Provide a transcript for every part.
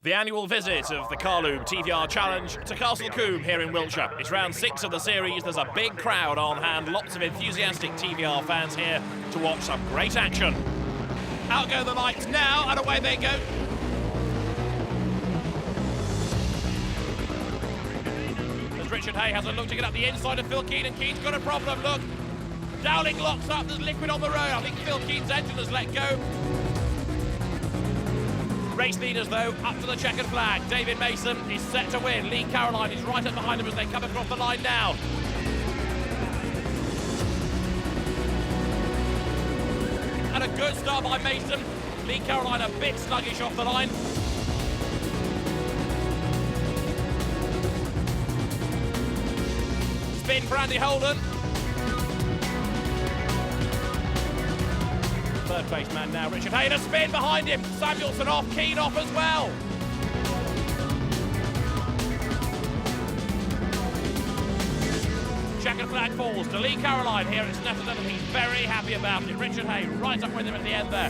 The annual visit of the Carlube TVR Challenge to Castle Combe here in Wiltshire. It's round 6 of the series. There's a big crowd on hand, lots of enthusiastic TVR fans here to watch some great action. Out go the lights now, and away they go. As Richard Hay has a look to get up the inside of Phil Keane, and Keane's got a problem, look. Dowling locks up, there's liquid on the road. I think Phil Keane's engine has let go. Race leaders, though, up to the checkered flag. David Mason is set to win. Lee Caroline is right up behind him as they come across the line now. And a good start by Mason. Lee Caroline a bit sluggish off the line. Spin for Andy Holden. Third base man now, Richard Hay, and a spin behind him. Samuelson off, Keane off as well. Checkered flag falls to Lee Caroline here at Snetterton, and he's very happy about it. Richard Hay right up with him at the end there.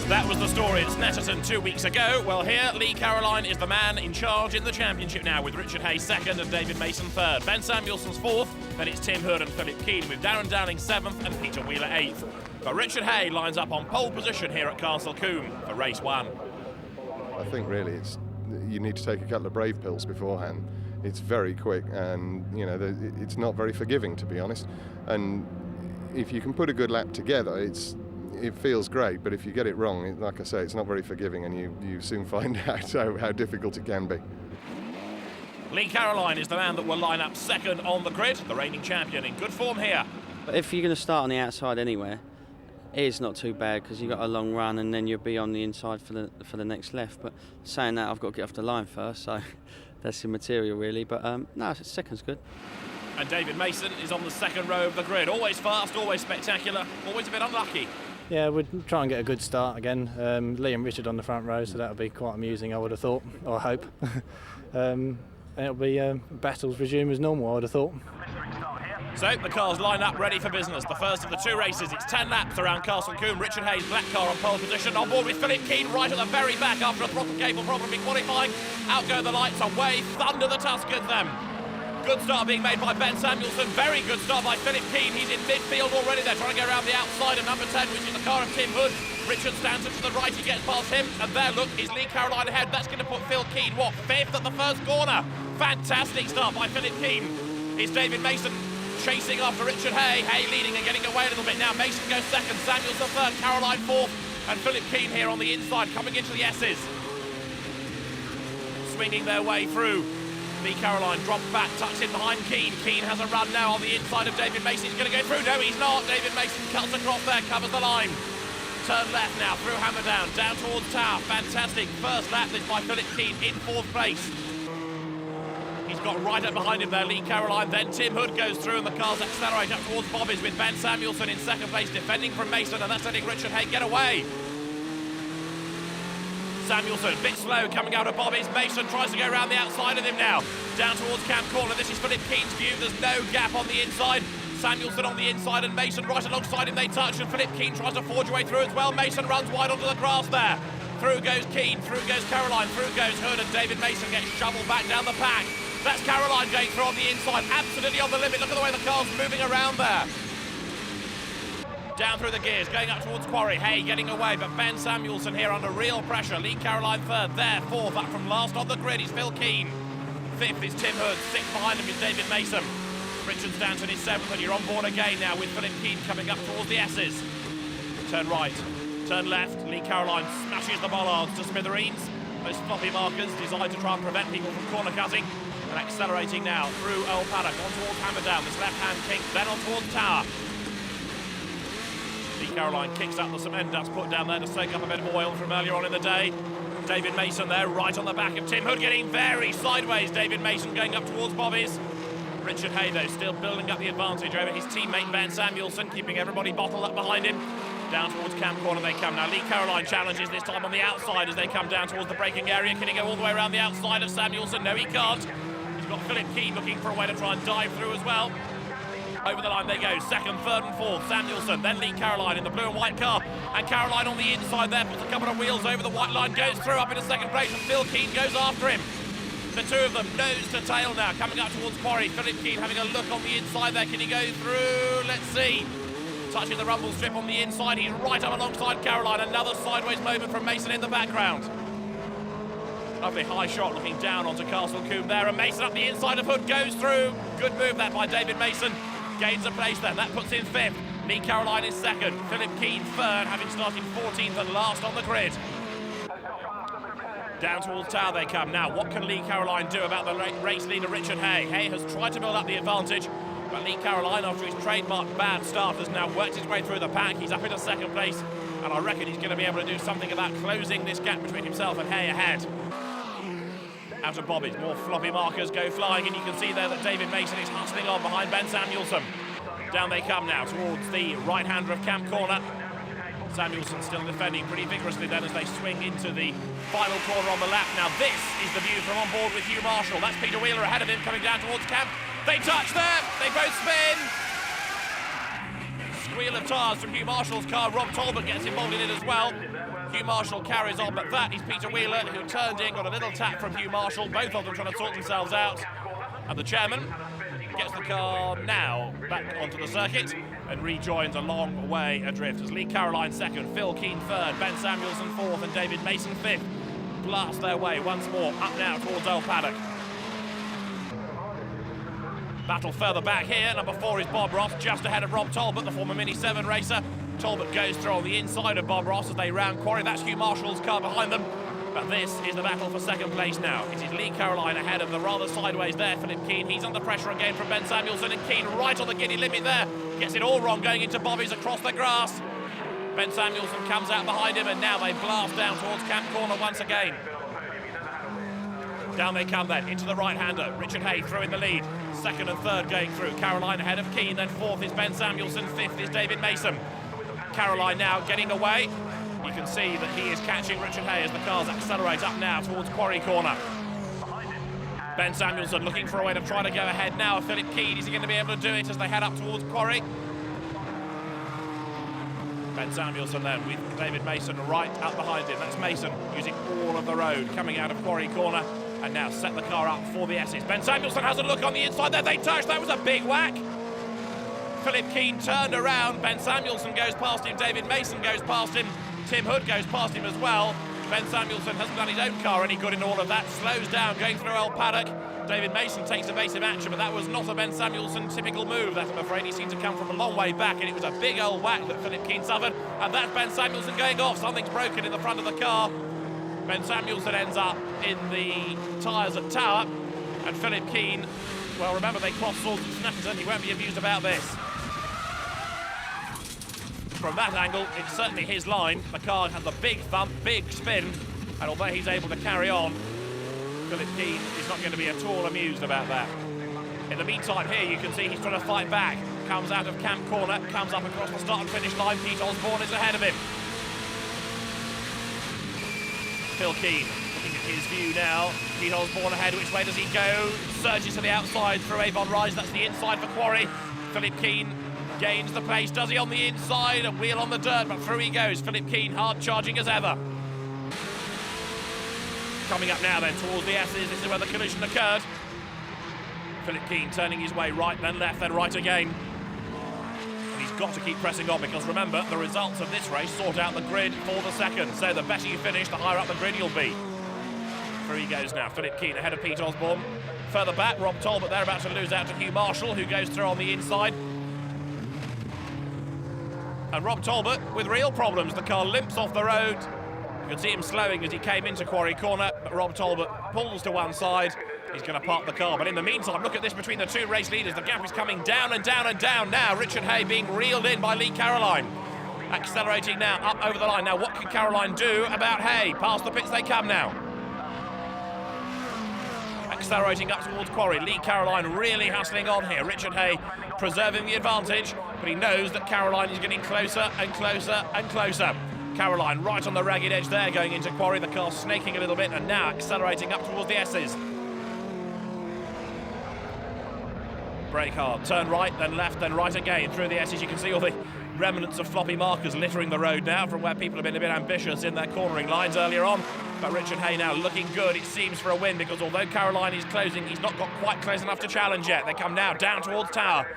That was the story at Snetterton 2 weeks ago. Well, here, Lee Caroline is the man in charge in the championship now, with Richard Hay second and David Mason third. Ben Samuelson's fourth, then it's Tim Hood and Philip Keane, with Darren Dowling seventh and Peter Wheeler eighth. But Richard Hay lines up on pole position here at Castle Combe for race one. I think really you need to take a couple of brave pills beforehand. It's very quick, and it's not very forgiving, to be honest. And if you can put a good lap together, it feels great. But if you get it wrong, like I say, it's not very forgiving, and you soon find out how difficult it can be. Lee Caroline is the man that will line up second on the grid. The reigning champion in good form here. But if you're going to start on the outside anywhere, it's not too bad because you've got a long run and then you'll be on the inside for the next left. But saying that, I've got to get off the line first, so that's immaterial really. But no, second's good. And David Mason is on the second row of the grid. Always fast, always spectacular, always a bit unlucky. Yeah, we'd try and get a good start again. Lee and Richard on the front row, so that'll be quite amusing, I would have thought, or hope. And it'll be battles resume as normal, I would have thought. So the cars line up ready for business. The first of the two races. It's 10 laps around Castle Combe. Richard Hay's black car on pole position. On board with Philip Keane right at the very back after a throttle cable problem in qualifying. Out go the lights, away thunder the Tuscans then. Good start being made by Ben Samuelson. Very good start by Philip Keane. He's in midfield already. They're trying to go around the outside of number 10, which is the car of Tim Hood. Richard Stanton to the right. He gets past him. And there, look, is Lee Caroline ahead. That's going to put Phil Keane, fifth at the first corner. Fantastic start by Philip Keane. It's David Mason chasing after Richard Hay. Hay leading and getting away a little bit now. Mason goes second, Samuelson third, Caroline fourth, and Philip Keane here on the inside, coming into the S's. Swinging their way through. Lee Caroline drops back, tucks in behind Keane. Keane has a run now on the inside of David Mason. He's going to go through. No, he's not. David Mason cuts across there, covers the line. Turn left now, through Hammerdown, down towards Tower. Fantastic first lap, this by Philip Keane in fourth place. He's got right up behind him there, Lee Caroline. Then Tim Hood goes through and the cars accelerate up towards Bobby's with Ben Samuelson in second place, defending from Mason, and that's letting Richard Hay get away. Samuelson, a bit slow coming out of Bobby's. Mason tries to go around the outside of him now. Down towards Camp Corner. This is Philip Keane's view. There's no gap on the inside. Samuelson on the inside and Mason right alongside him. They touch and Philip Keane tries to forge away through as well. Mason runs wide onto the grass there. Through goes Keane, through goes Caroline, through goes Hood, and David Mason gets shoveled back down the pack. That's Caroline going through on the inside, absolutely on the limit. Look at the way the car's moving around there. Down through the gears, going up towards Quarry. Hay getting away, but Ben Samuelson here under real pressure. Lee Caroline third, there, fourth. Up from last on the grid is Phil Keane. Fifth is Tim Hood, sixth behind him is David Mason. Richard Stanton is seventh, and you're on board again now with Philip Keane coming up towards the S's. Turn right, turn left. Lee Caroline smashes the bollards to smithereens. Those floppy markers designed to try and prevent people from corner cutting. And accelerating now through Earl Paddock on towards Hammerdown. This left-hand kink, then on towards Tower. Lee Caroline kicks up the cement dust put down there to soak up a bit of oil from earlier on in the day. David Mason there, right on the back of Tim Hood, getting very sideways. David Mason going up towards Bobby's. Richard Hay, though, still building up the advantage over his teammate Ben Samuelson, keeping everybody bottled up behind him. Down towards Camp Corner they come now. Lee Caroline challenges this time on the outside as they come down towards the braking area. Can he go all the way around the outside of Samuelson? No, he can't. He's got Philip Keane looking for a way to try and dive through as well. Over the line they go, second, third and fourth. Samuelson, then Lee Caroline in the blue and white car. And Caroline on the inside there, puts a couple of wheels over the white line, goes through up into second place, and Phil Keane goes after him. The two of them nose to tail now, coming up towards Quarry. Philip Keane having a look on the inside there. Can he go through? Let's see. Touching the rumble strip on the inside. He's right up alongside Caroline. Another sideways moment from Mason in the background. Lovely high shot looking down onto Castle Combe there. And Mason up the inside of Hood goes through. Good move that by David Mason. Gains a place there. That puts him fifth. Lee Caroline is second. Philip Keane third, having started 14th and last on the grid. Down towards Tower they come. Now, what can Lee Caroline do about the race leader, Richard Hay? Hay has tried to build up the advantage, but Lee Caroline, after his trademark bad start, has now worked his way through the pack. He's up into second place, and I reckon he's going to be able to do something about closing this gap between himself and Hay ahead. Out of Bobbies, more floppy markers go flying, and you can see there that David Mason is hustling on behind Ben Samuelson. Down they come now towards the right-hander of Camp Corner. Samuelson still defending pretty vigorously then as they swing into the final corner on the lap. Now this is the view from on board with Hugh Marshall. That's Peter Wheeler ahead of him coming down towards Camp. They touch there, they both spin. Squeal of tyres from Hugh Marshall's car. Rob Talbot gets involved in it as well. Hugh Marshall carries on, but that is Peter Wheeler who turned in, got a little tap from Hugh Marshall, both of them trying to sort themselves out. And the chairman gets the car now back onto the circuit and rejoins a long way adrift as Lee Caroline second, Phil Keane third, Ben Samuelson fourth and David Mason fifth blast their way once more up now towards Old Paddock. Battle further back here, number 4 is Bob Ross, just ahead of Rob Talbot, the former Mini 7 racer. Talbot goes through on the inside of Bob Ross as they round Quarry. That's Hugh Marshall's car behind them. But this is the battle for second place now. It is Lee Caroline ahead of the rather sideways there, Philip Keane. He's under pressure again from Ben Samuelson, and Keane right on the giddy limit there. Gets it all wrong going into Bobbies across the grass. Ben Samuelson comes out behind him, and now they blast down towards Camp Corner once again. Down they come then, into the right-hander. Richard Hay through in the lead. Second and third going through. Caroline ahead of Keane, then fourth is Ben Samuelson, fifth is David Mason. Caroline now getting away. You can see that he is catching Richard Hay as the cars accelerate up now towards Quarry Corner. Ben Samuelson looking for a way to try to go ahead now. Philip Keane, is he going to be able to do it as they head up towards Quarry? Ben Samuelson then with David Mason right up behind him. That's Mason using all of the road coming out of Quarry Corner and now set the car up for the S's. Ben Samuelson has a look on the inside there. They touch. That was a big whack. Philip Keane turned around. Ben Samuelson goes past him. David Mason goes past him. Tim Hood goes past him as well. Ben Samuelson hasn't done his own car any good in all of that. Slows down going through Old Paddock. David Mason takes evasive action, but that was not a Ben Samuelson typical move, that I'm afraid. He seemed to come from a long way back, and it was a big old whack that Philip Keane suffered. And that's Ben Samuelson going off. Something's broken in the front of the car. Ben Samuelson ends up in the tyres at Tower, and Philip Keane, well, remember they crossed swords and Snetterton. He won't be amused about this. From that angle, it's certainly his line. The car had the big thump, big spin, and although he's able to carry on, Philip Keane is not going to be at all amused about that. In the meantime here, you can see he's trying to fight back. Comes out of Camp Corner, comes up across the start and finish line. Pete Osborne is ahead of him. Phil Keane looking at his view now. Pete Osborne ahead, which way does he go? Surges to the outside through Avon Rise, that's the inside for Quarry. Philip Keane gains the pace, does he on the inside? A wheel on the dirt, but through he goes. Philip Keane hard charging as ever. Coming up now then towards the S's, this is where the collision occurred. Philip Keane turning his way right, then left, then right again. And he's got to keep pressing on because remember, the results of this race sort out the grid for the second. So the better you finish, the higher up the grid you'll be. Through he goes now, Philip Keane ahead of Pete Osborne. Further back, Rob Talbot there about to lose out to Hugh Marshall, who goes through on the inside. And Rob Talbot with real problems. The car limps off the road. You can see him slowing as he came into Quarry Corner, but Rob Talbot pulls to one side. He's going to park the car, but in the meantime, look at this between the two race leaders. The gap is coming down and down and down now. Richard Hay being reeled in by Lee Caroline. Accelerating now up over the line. Now what can Caroline do about Hay? Past the pits they come now. Accelerating up towards Quarry. Lee Caroline really hustling on here. Richard Hay preserving the advantage, but he knows that Caroline is getting closer and closer and closer. Caroline right on the ragged edge there going into Quarry. The car snaking a little bit and now accelerating up towards the S's. Brake hard, turn right, then left, then right again through the S's. You can see all the remnants of floppy markers littering the road now from where people have been a bit ambitious in their cornering lines earlier on. But Richard Hay now looking good, it seems, for a win, because although Caroline is closing, he's not got quite close enough to challenge yet. They come now down towards Tower.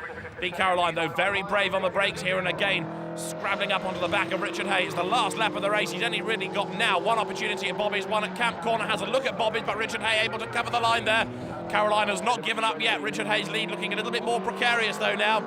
Lee Caroline, though, very brave on the brakes here, and again scrabbling up onto the back of Richard Hay. It's the last lap of the race. He's only really got now one opportunity at Bobby's, one at Camp Corner. Has a look at Bobby's, but Richard Hay able to cover the line there. Caroline has not given up yet. Richard Hay's lead looking a little bit more precarious, though, now.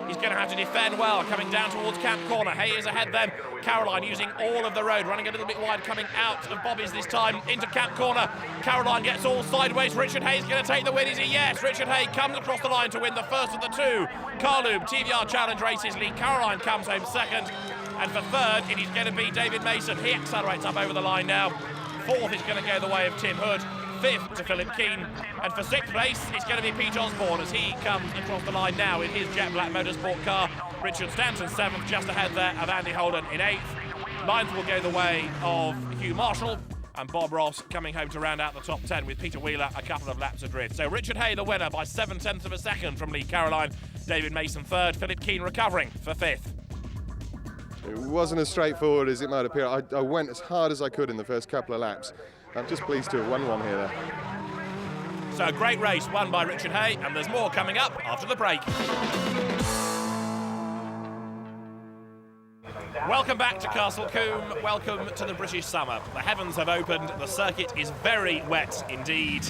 He's going to have to defend well, coming down towards Camp Corner. Hay is ahead then. Caroline using all of the road, running a little bit wide, coming out of Bobby's this time into Camp Corner. Caroline gets all sideways. Richard Hay's going to take the win, is he? Yes, Richard Hay comes across the line to win the first of the two Carlube TVR Challenge races. Lee Caroline comes home second, and for third it is going to be David Mason. He accelerates up over the line now. Fourth is going to go the way of Tim Hood. Fifth to Philip Keane, and for sixth place it's going to be Pete Osborne as he comes across the line now in his jet black motorsport car. Richard Stanton seventh, just ahead there of Andy Holden in eighth. Ninth will go the way of Hugh Marshall, and Bob Ross coming home to round out the top 10 with Peter Wheeler a couple of laps adrift. So Richard Hay the winner by 7/10 of a second from Lee Caroline. David Mason third, Philip Keane recovering for fifth. It wasn't as straightforward as it might appear. I went as hard as I could in the first couple of laps. I'm just pleased to have won one here. So a great race won by Richard Hay, and there's more coming up after the break. Welcome back to Castle Combe, welcome to the British summer. The heavens have opened, the circuit is very wet indeed,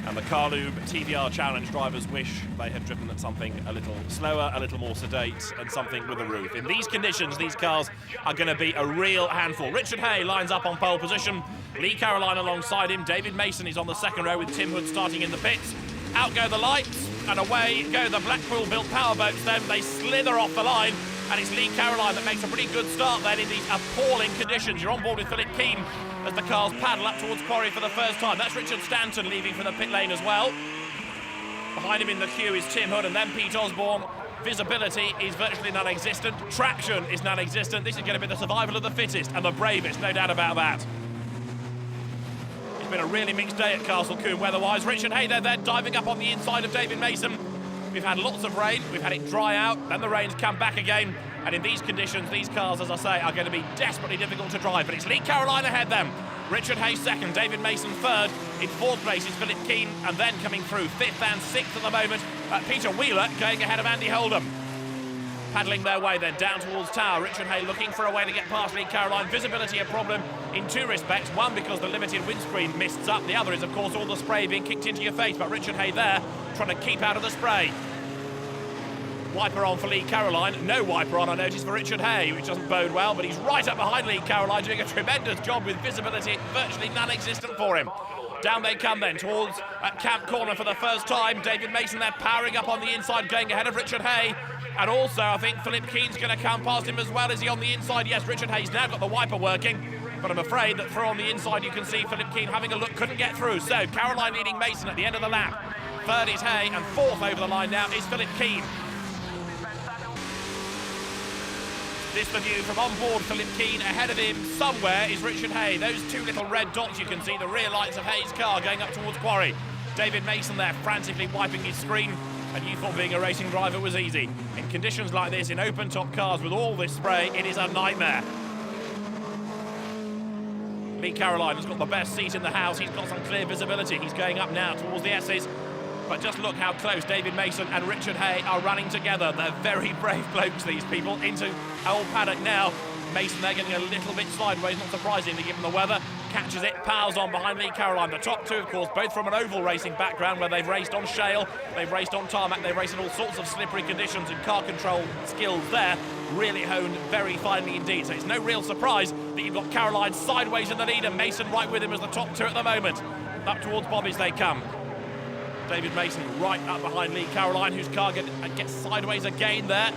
and the Carlube TVR Challenge drivers wish they had driven at something a little slower, a little more sedate, and something with a roof. In these conditions, these cars are going to be a real handful. Richard Hay lines up on pole position, Lee Caroline alongside him, David Mason is on the second row with Tim Hood starting in the pits. Out go the lights, and away go the Blackpool-built powerboats then. They slither off the line, and it's Lee Caroline that makes a pretty good start then in these appalling conditions. You're on board with Philip Keane as the cars paddle up towards Quarry for the first time. That's Richard Stanton leaving for the pit lane as well. Behind him in the queue is Tim Hood and then Pete Osborne. Visibility is virtually non-existent. Traction is non-existent. This is going to be the survival of the fittest and the bravest, no doubt about that. It's been a really mixed day at Castle Combe weather-wise. Richard Hay, they're diving up on the inside of David Mason. We've had lots of rain, we've had it dry out, then the rain's come back again, and in these conditions, these cars, as I say, are going to be desperately difficult to drive, but it's Lee Caroline ahead then. Richard Hay second, David Mason third, in fourth place is Philip Keane, and then coming through fifth and sixth at the moment, Peter Wheeler going ahead of Andy Holden. Paddling their way then down towards Tower. Richard Hay looking for a way to get past Lee Caroline. Visibility a problem in two respects. One, because the limited windscreen mists up. The other is, of course, all the spray being kicked into your face. But Richard Hay there trying to keep out of the spray. Wiper on for Lee Caroline. No wiper on, I notice, for Richard Hay, which doesn't bode well, but he's right up behind Lee Caroline, doing a tremendous job with visibility virtually non-existent for him. Down they come then towards Camp Corner for the first time. David Mason there powering up on the inside, going ahead of Richard Hay. And also, I think Philip Keane's going to come past him as well. Is he on the inside? Yes, Richard Hay's now got the wiper working. But I'm afraid that through on the inside, you can see Philip Keane having a look, couldn't get through. So, Caroline leading Mason at the end of the lap. Third is Hay, and fourth over the line now is Philip Keane. This the view from on board Philip Keane. Ahead of him somewhere is Richard Hay. Those two little red dots you can see, the rear lights of Hay's car going up towards Quarry. David Mason there frantically wiping his screen, and you thought being a racing driver was easy. In conditions like this, in open top cars with all this spray, it is a nightmare. Lee Caroline has got the best seat in the house. He's got some clear visibility. He's going up now towards the S's. But just look how close David Mason and Richard Hay are running together. They're very brave blokes, these people, into Old Paddock now. Mason there getting a little bit sideways, not surprisingly given the weather. Catches it, powers on behind Lee Caroline. The top two, of course, both from an oval racing background where they've raced on shale, they've raced on tarmac, they've raced in all sorts of slippery conditions, and car control skills there really honed very finely indeed. So it's no real surprise that you've got Caroline sideways in the lead and Mason right with him as the top two at the moment. Up towards Bobby's they come. David Mason right up behind Lee Caroline, whose car gets sideways again there.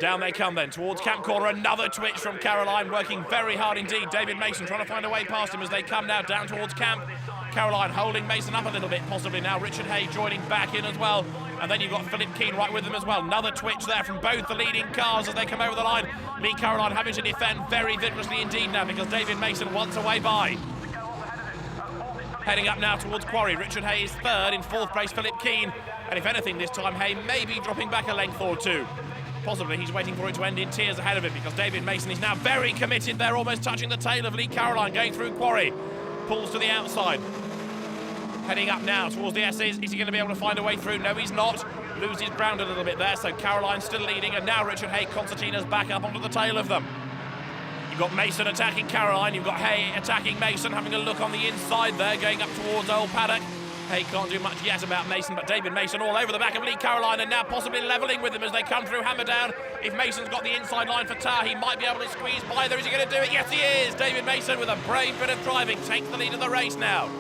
Down they come then towards Camp Corner. Another twitch from Caroline, working very hard indeed. David Mason trying to find a way past him as they come now down towards Camp. Caroline holding Mason up a little bit possibly now. Richard Hay joining back in as well. And then you've got Philip Keane right with them as well. Another twitch there from both the leading cars as they come over the line. Lee Caroline having to defend very vigorously indeed now because David Mason wants a way by. Heading up now towards Quarry. Richard Hay is third, in fourth place Philip Keane. And if anything this time, Hay may be dropping back a length or two. Possibly he's waiting for it to end in tears ahead of him, because David Mason is now very committed there, almost touching the tail of Lee Caroline going through Quarry. Pulls to the outside. Heading up now towards the S's. Is he going to be able to find a way through? No, he's not. Loses ground a little bit there, so Caroline still leading, and now Richard Hay, Concertina's back up onto the tail of them. You've got Mason attacking Caroline, you've got Hay attacking Mason, having a look on the inside there, going up towards Old Paddock. Hay can't do much yet about Mason, but David Mason all over the back of Lee Caroline, and now possibly levelling with them as they come through Hammer Down. If Mason's got the inside line for Tower, he might be able to squeeze by there. Is he going to do it? Yes, he is! David Mason, with a brave bit of driving, takes the lead of the race now.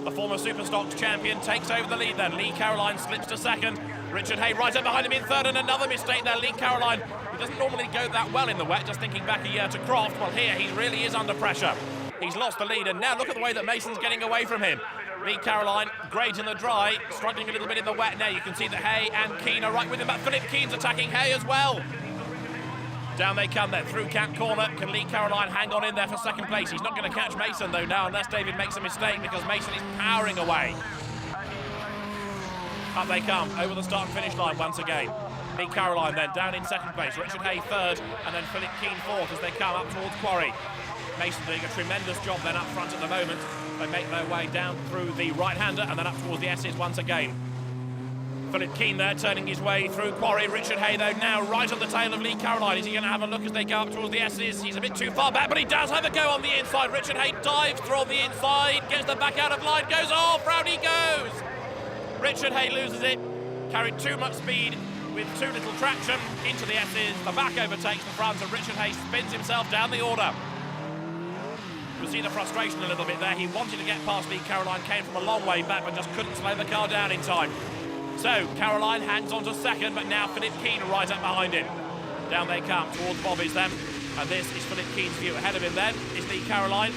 The former Superstocks champion takes over the lead then. Lee Caroline slips to second. Richard Hay right up behind him in third, and another mistake there. Lee Caroline, who doesn't normally go that well in the wet, just thinking back a year to Croft. Well, here he really is under pressure. He's lost the lead, and now look at the way that Mason's getting away from him. Lee Caroline, great in the dry, struggling a little bit in the wet now. You can see that Hay and Keane are right with him, but Philip Keane's attacking Hay as well. Down they come then, through Camp Corner. Can Lee Caroline hang on in there for second place? He's not going to catch Mason though now, unless David makes a mistake, because Mason is powering away. Up they come, over the start and finish line once again. Lee Caroline then, down in second place. Richard Hay third, and then Philip Keane fourth as they come up towards Quarry. Mason doing a tremendous job then up front at the moment. They make their way down through the right-hander and then up towards the S's once again. Philip Keane there turning his way through Quarry. Richard Hay though now right on the tail of Lee Caroline. Is he going to have a look as they go up towards the S's? He's a bit too far back, but he does have a go on the inside. Richard Hay dives through on the inside, gets the back out of line, goes off, round he goes. Richard Hay loses it, carried too much speed with too little traction into the S's. The back overtakes the front, and Richard Hay spins himself down the order. You see the frustration a little bit there. He wanted to get past Lee Caroline, came from a long way back, but just couldn't slow the car down in time. So Caroline hangs on to second, but now Philip Keane right up behind him. Down they come towards Bobby's then, and this is Philip Keane's view. Ahead of him then is Lee Caroline.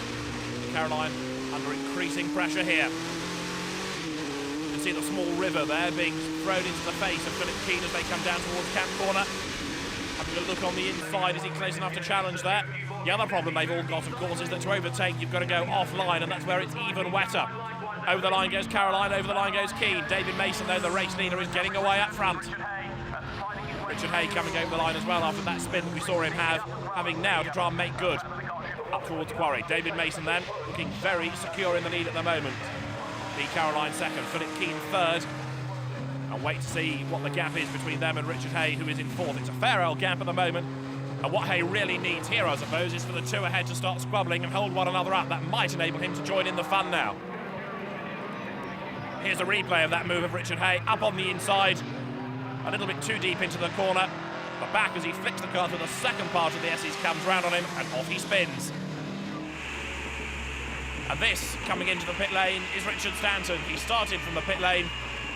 Caroline under increasing pressure here. You can see the small river there being thrown into the face of Philip Keane as they come down towards Camp Corner. Having a look on the inside, is he close enough to challenge there? The other problem they've all got, of course, is that to overtake you've got to go offline, and that's where it's even wetter. Over the line goes Caroline, over the line goes Keane. David Mason, though, the race leader, is getting away up front. Richard Hay coming over the line as well after that spin that we saw him have, having now to try and make good up towards Quarry. David Mason then looking very secure in the lead at the moment. Lee Caroline second, Philip Keane third. And wait to see what the gap is between them and Richard Hay, who is in fourth. It's a fair old gap at the moment. And what Hay really needs here, I suppose, is for the two ahead to start squabbling and hold one another up. That might enable him to join in the fun now. Here's a replay of that move of Richard Hay, up on the inside, a little bit too deep into the corner. The back, as he flicks the car to the second part of the S's, comes round on him, and off he spins. And this, coming into the pit lane, is Richard Stanton. He started from the pit lane,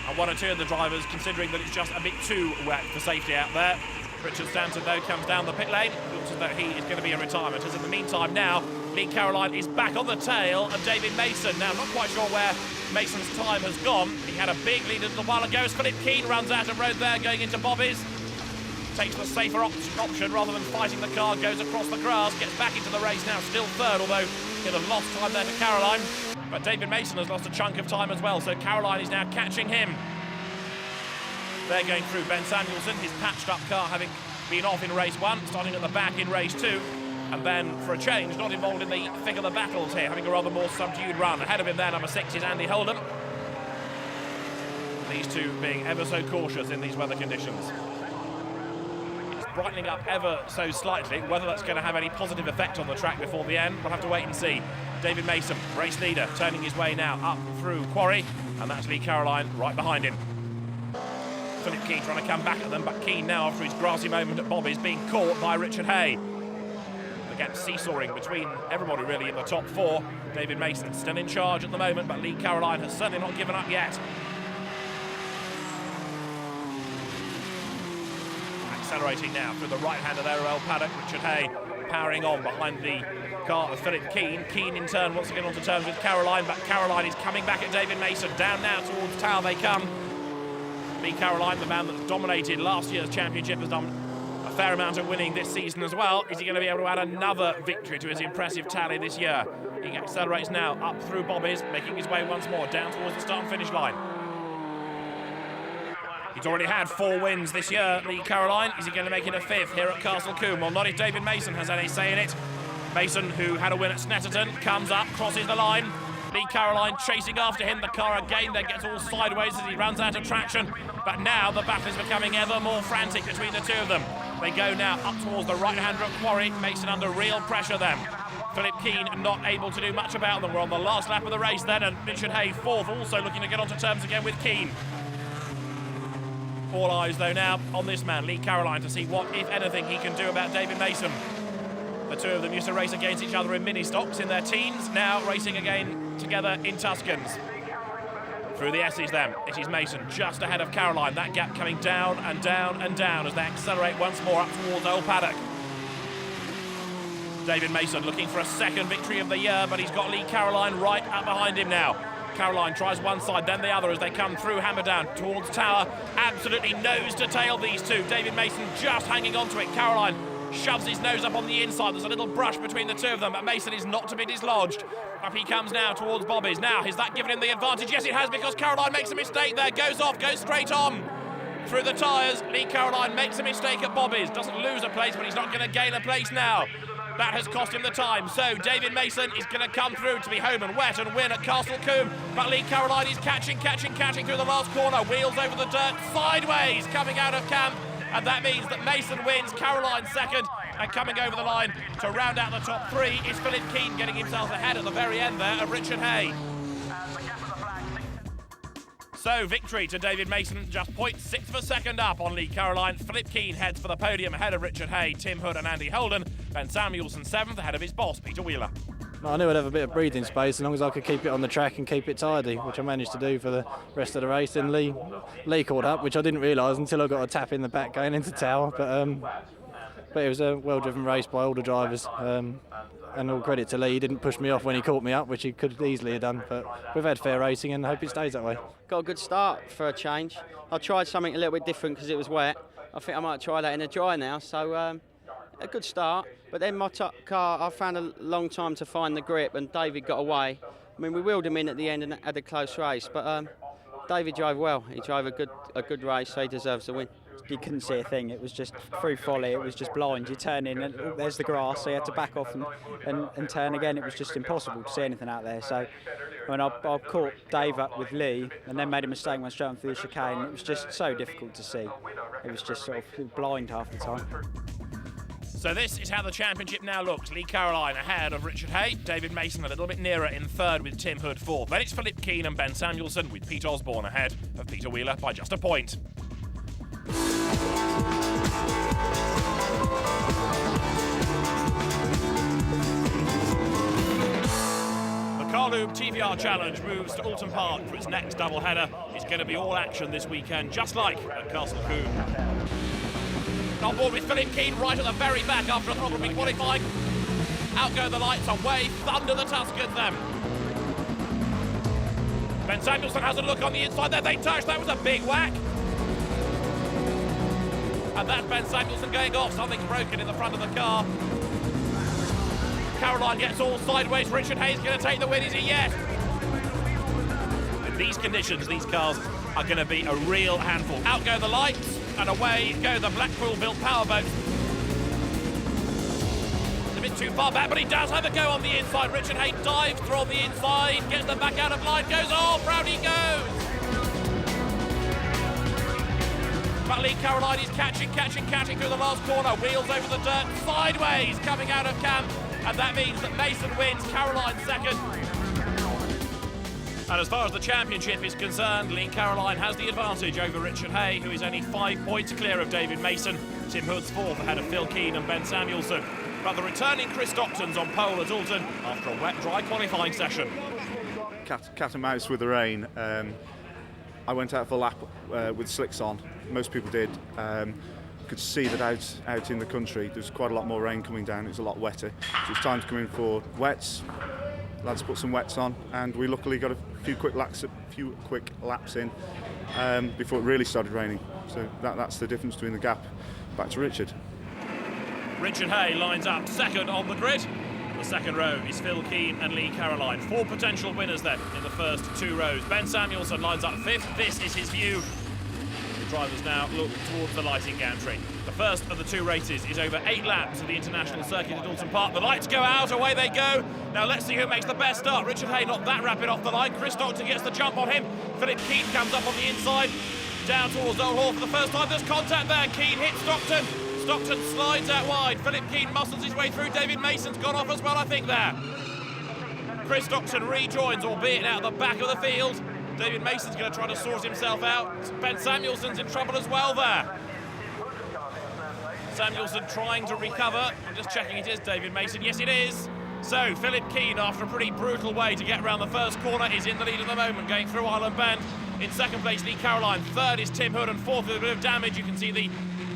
and one or two of the drivers considering that it's just a bit too wet for safety out there. Richard Stanton, though, comes down the pit lane. Looks as though he is going to be a retirement, as in the meantime now, Lee Caroline is back on the tail of David Mason. Now, not quite sure where Mason's time has gone. He had a big lead a little while ago. As Philip Keane runs out of road there, going into Bobby's. Takes the safer option rather than fighting the car, goes across the grass, gets back into the race now, still third, although he'll have lost time there to Caroline. But David Mason has lost a chunk of time as well, so Caroline is now catching him. They're going through Ben Samuelson, his patched up car having been off in race one, starting at the back in race two, and then for a change, not involved in the thick of the battles here, having a rather more subdued run. Ahead of him there, number 6 is Andy Holden. These two being ever so cautious in these weather conditions. It's brightening up ever so slightly. Whether that's going to have any positive effect on the track before the end, we'll have to wait and see. David Mason, race leader, turning his way now up through Quarry, and that's Lee Caroline right behind him. Philip Keane trying to come back at them, but Keane now, after his grassy moment at Bobby's, being caught by Richard Hay. The gap seesawing between everybody really in the top four. David Mason still in charge at the moment, but Lee Caroline has certainly not given up yet. Accelerating now through the right-hander there of Old Paddock. Richard Hay powering on behind the car of Philip Keane. Keane in turn wants to get onto terms with Caroline, but Caroline is coming back at David Mason. Down now towards Tower they come. Lee Caroline, the man that's dominated last year's championship, has done a fair amount of winning this season as well. Is he going to be able to add another victory to his impressive tally this year? He accelerates now up through Bobby's, making his way once more down towards the start and finish line. He's already had 4 wins this year, Lee Caroline. Is he going to make it a 5th here at Castle Combe? Well, not if David Mason has any say in it. Mason, who had a win at Snetterton, comes up, crosses the line. Lee Caroline chasing after him. The car again then gets all sideways as he runs out of traction. But now the battle is becoming ever more frantic between the two of them. They go now up towards the right-hander at Quarry. Mason under real pressure then. Philip Keane not able to do much about them. We're on the last lap of the race then, and Richard Hay 4th, also looking to get onto terms again with Keane. All eyes though now on this man, Lee Caroline, to see what, if anything, he can do about David Mason. The two of them used to race against each other in mini-stocks in their teens, now racing again together in Tuscans. Through the S's then, it is Mason just ahead of Caroline. That gap coming down and down and down as they accelerate once more up towards Old Paddock. David Mason looking for a 2nd victory of the year, but he's got Lee Caroline right up behind him now. Caroline tries one side, then the other as they come through Hammerdown towards Tower. Absolutely nose to tail, these two. David Mason just hanging on to it. Caroline shoves his nose up on the inside. There's a little brush between the two of them, but Mason is not to be dislodged. Up he comes now towards Bobby's. Now, has that given him the advantage? Yes, it has, because Caroline makes a mistake there. Goes off, goes straight on through the tyres. Lee Caroline makes a mistake at Bobby's. Doesn't lose a place, but he's not going to gain a place now. That has cost him the time. So David Mason is going to come through to be home and wet and win at Castle Combe. But Lee Caroline is catching through the last corner. Wheels over the dirt, sideways, coming out of camp. And that means that Mason wins, Caroline 2nd. And coming over the line to round out the top 3 is Philip Keane, getting himself ahead at the very end there of Richard Hay. So victory to David Mason, just 0.6 of a second up on Lee Caroline. Philip Keane heads for the podium ahead of Richard Hay, Tim Hood and Andy Holden. Ben Samuelson 7th ahead of his boss, Peter Wheeler. I knew I'd have a bit of breathing space as long as I could keep it on the track and keep it tidy, which I managed to do for the rest of the race. And Lee caught up, which I didn't realise until I got a tap in the back going into Tower. But it was a well-driven race by all the drivers. And all credit to Lee, he didn't push me off when he caught me up, which he could easily have done. But we've had fair racing and I hope it stays that way. Got a good start for a change. I tried something a little bit different because it was wet. I think I might try that in the dry now. So a good start. But then my top car, I found a long time to find the grip, and David got away. I mean, we wheeled him in at the end and had a close race. But David drove well. He drove a good race, so he deserves the win. You couldn't see a thing. It was just through folly. It was just blind. You turn in and there's the grass, so you had to back off and turn again. It was just impossible to see anything out there. So when I caught Dave up with Lee and then made a mistake when straight through the chicane, it was just so difficult to see. It was just sort of blind half the time. So this is how the championship now looks. Lee Caroline ahead of Richard Hay. David Mason a little bit nearer in 3rd with Tim Hood 4th. Then it's Philip Keane and Ben Samuelson with Pete Osborne ahead of Peter Wheeler by just a point. The Carlube TVR Challenge moves to Oulton Park for its next double-header. It's going to be all action this weekend, just like at Castle Combe. On board with Philip Keane right at the very back after a problem in qualifying. Out go the lights, away thunder the Tuscans then. Ben Samuelson has a look on the inside there, they touch, that was a big whack. And that's Ben Samuelson going off, something's broken in the front of the car. Caroline gets all sideways, Richard Hay's going to take the win, is he? Yes. In these conditions, these cars are going to be a real handful. Out go the lights, and away go the Blackpool-built powerboat. It's a bit too far back, but he does have a go on the inside. Richard Hay dives through on the inside, gets them back out of line, goes off, round he goes. But Lee Caroline is catching through the last corner, wheels over the dirt, sideways, coming out of camp, and that means that Mason wins, Caroline 2nd. And as far as the championship is concerned, Lee Caroline has the advantage over Richard Hay, who is only 5 points clear of David Mason. Tim Hood's 4th ahead of Phil Keane and Ben Samuelson. But the returning Chris Stockton's on pole at Oulton after a wet, dry qualifying session. Cat and mouse with the rain. I went out for a lap with slicks on. Most people did. Could see that out in the country there's quite a lot more rain coming down. It was a lot wetter. So it was time to come in for wets. Lads put some wets on, and we luckily got a few quick laps in before it really started raining. So that's the difference between the gap. Back to Richard. Richard Hay lines up second on the grid. The second row is Phil Keane and Lee Caroline. 4 potential winners then in the first 2 rows. Ben Samuelson lines up 5th. This is his view. The drivers now look towards the lighting gantry. The first of the 2 races is over 8 laps of the international circuit at Oulton Park. The lights go out, away they go. Now let's see who makes the best start. Richard Hay not that rapid off the line. Chris Stockton gets the jump on him. Philip Keane comes up on the inside. Down towards Old Hall for the first time. There's contact there. Keane hits Stockton. Stockton slides out wide. Philip Keane muscles his way through. David Mason's gone off as well, I think, there. Chris Stockton rejoins, albeit out the back of the field. David Mason's going to try to sort himself out. Ben Samuelson's in trouble as well there. Samuelson trying to recover. I'm just checking it is David Mason. Yes, it is. So, Philip Keane, after a pretty brutal way to get around the first corner, is in the lead at the moment, going through Island Bend. In second place, Lee Caroline. Third is Tim Hood, and fourth with a bit of damage. You can see the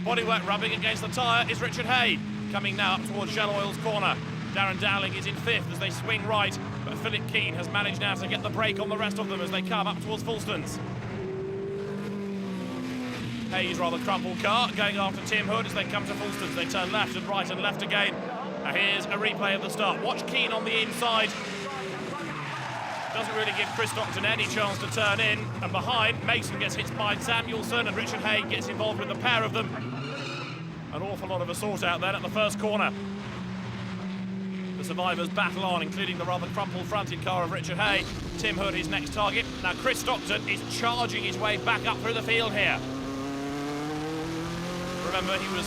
bodywork rubbing against the tyre is Richard Hay. Coming now up towards Shell Oil's corner. Darren Dowling is in 5th as they swing right, but Philip Keane has managed now to get the break on the rest of them as they come up towards Fulstons. Hay's rather crumpled car going after Tim Hood as they come to Fulstons. They turn left and right and left again. Now here's a replay of the start. Watch Keane on the inside. Doesn't really give Chris Stockton any chance to turn in. And behind, Mason gets hit by Samuelson and Richard Hay gets involved with the pair of them. An awful lot of assault out there at the first corner. The survivors battle on, including the rather crumpled fronted car of Richard Hay. Tim Hood, his next target. Now Chris Stockton is charging his way back up through the field here. Remember, he was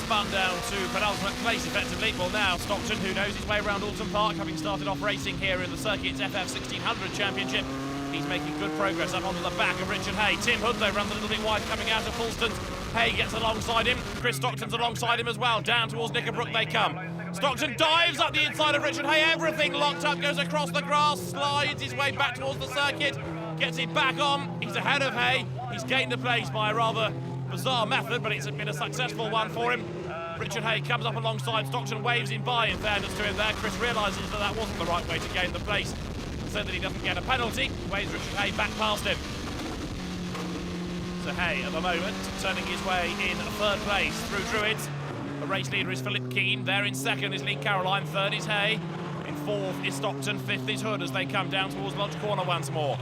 spun down to penultimate place effectively. Well, now Stockton, who knows his way around Oulton Park, having started off racing here in the circuit's FF 1600 Championship, he's making good progress up onto the back of Richard Hay. Tim Hood, though, runs a little bit wide coming out of Fulstons. Hay gets alongside him. Chris Stockton's alongside him as well. Down towards Knickerbrook they come. Stockton dives up the inside of Richard Hay. Everything locked up, goes across the grass, slides his way back towards the circuit, gets it back on. He's ahead of Hay. He's gained the place by a rather bizarre method, but it's been a successful one for him. Richard Hay comes up alongside Stockton, waves him by in fairness to him there. Chris realises that that wasn't the right way to gain the place, so that he doesn't get a penalty. Waves Richard Hay back past him. So Hay at the moment turning his way in 3rd place through Druids. The race leader is Philip Keane. There in 2nd is Lee Caroline. 3rd is Hay. In 4th is Stockton. 5th is Hood as they come down towards Lodge Corner once more.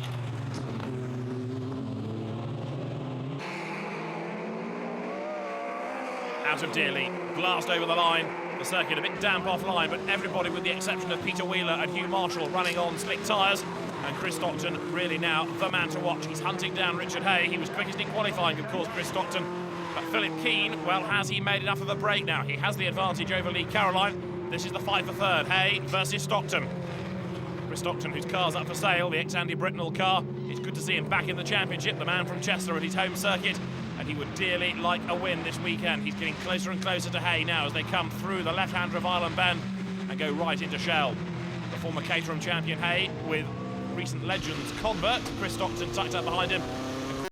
Out of Dearly, blast over the line. The circuit a bit damp offline, but everybody with the exception of Peter Wheeler and Hugh Marshall running on slick tyres. And Chris Stockton really now the man to watch. He's hunting down Richard Hay. He was quickest in qualifying, of course, Chris Stockton. But Philip Keane, well, has he made enough of a break now? He has the advantage over Lee Caroline. This is the fight for 3rd. Hay versus Stockton. Chris Stockton, whose car's up for sale, the ex-Andy Britnell car. It's good to see him back in the championship, the man from Chester at his home circuit. And he would dearly like a win this weekend. He's getting closer and closer to Hay now as they come through the left-hander of Island Bend and go right into Shell. The former Caterham champion Hay with recent legends Combe, Chris Stockton tucked up behind him,